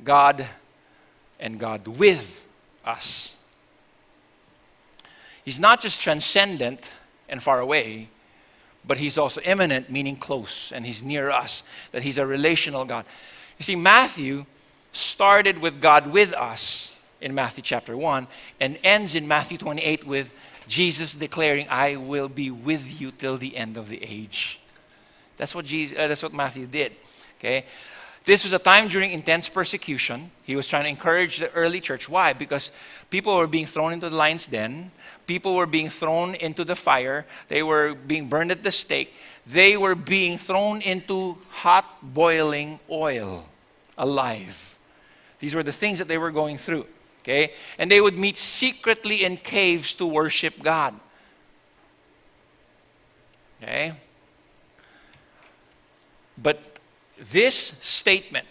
God and God with us. He's not just transcendent and far away, but He's also immanent, meaning close, and He's near us, that He's a relational God. You see, Matthew started with God with us in Matthew chapter 1 and ends in Matthew 28 with Jesus declaring, I will be with you till the end of the age. That's what Matthew did. Okay? This was a time during intense persecution. He was trying to encourage the early church. Why? Because people were being thrown into the lion's den. People were being thrown into the fire. They were being burned at the stake. They were being thrown into hot boiling oil alive. These were the things that they were going through. Okay? And they would meet secretly in caves to worship God. Okay? But this statement,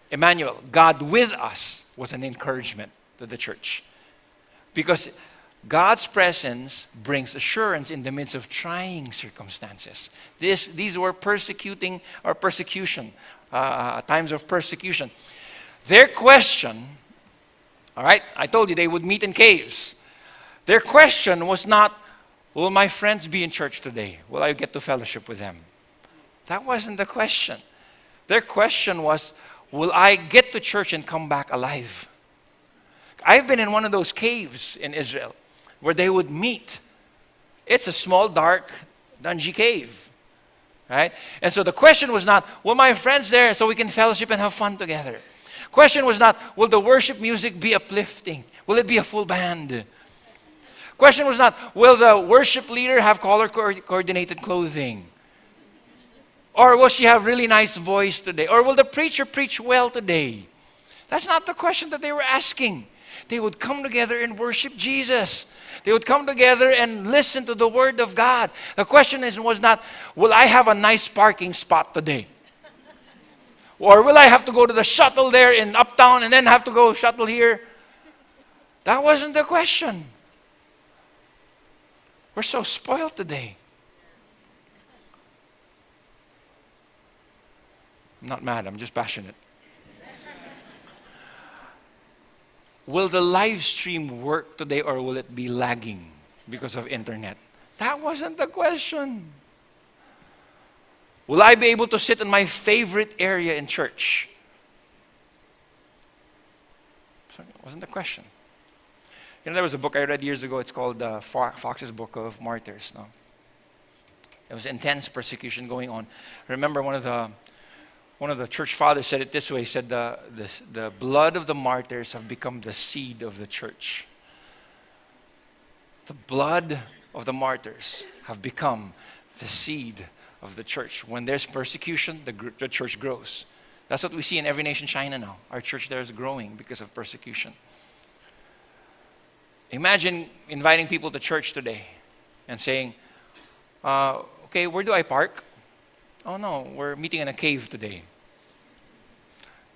Emmanuel, God with us, was an encouragement to the church. Because God's presence brings assurance in the midst of trying circumstances. These were persecution, times of persecution. Their question, all right, I told you they would meet in caves. Their question was not, will my friends be in church today? Will I get to fellowship with them? That wasn't the question. Their question was, will I get to church and come back alive? I've been in one of those caves in Israel where they would meet. It's a small, dark, dungy cave, right? And so the question was not, will my friends there so we can fellowship and have fun together? Question was not, will the worship music be uplifting? Will it be a full band? Question was not, will the worship leader have color-coordinated clothing? Or will she have really nice voice today? Or will the preacher preach well today? That's not the question that they were asking. They would come together and worship Jesus. They would come together and listen to the Word of God. The question was not, will I have a nice parking spot today? Or will I have to go to the shuttle there in Uptown and then have to go shuttle here? That wasn't the question. We're so spoiled today. I'm not mad, I'm just passionate. Will the live stream work today or will it be lagging because of internet? That wasn't the question. Will I be able to sit in my favorite area in church? Sorry, it wasn't the question. You know, there was a book I read years ago. It's called Fox's Book of Martyrs. No? There was intense persecution going on. I remember one of the church fathers said it this way. He said, the blood of the martyrs have become the seed of the church. The blood of the martyrs have become the seed of the church. When there's persecution, the church grows. That's what we see in Every Nation China now. Our church there is growing because of persecution. Imagine inviting people to church today and saying, okay, where do I park? Oh no, we're meeting in a cave today.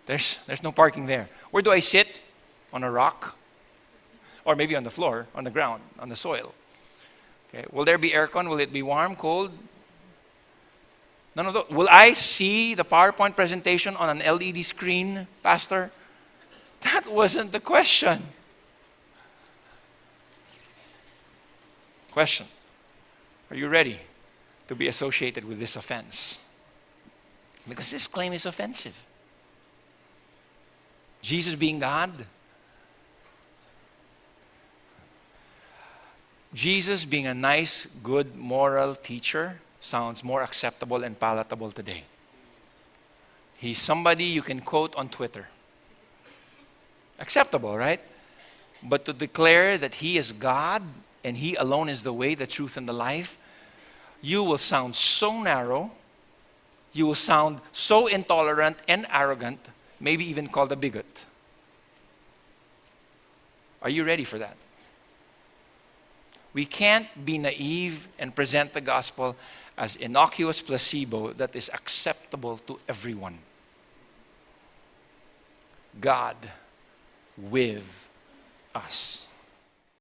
There's no parking there. Where do I sit? On a rock? Or maybe on the floor, on the ground, on the soil. Okay. Will there be aircon? Will it be warm, cold? None of those. Will I see the PowerPoint presentation on an LED screen, Pastor? That wasn't the question. Question. Are you ready to be associated with this offense? Because this claim is offensive. Jesus being God. Jesus being a nice, good, moral teacher sounds more acceptable and palatable today. He's somebody you can quote on Twitter. Acceptable, right? But to declare that He is God and He alone is the way, the truth, and the life, you will sound so narrow, you will sound so intolerant and arrogant, maybe even called a bigot. Are you ready for that? We can't be naive and present the gospel as innocuous placebo that is acceptable to everyone. God with us.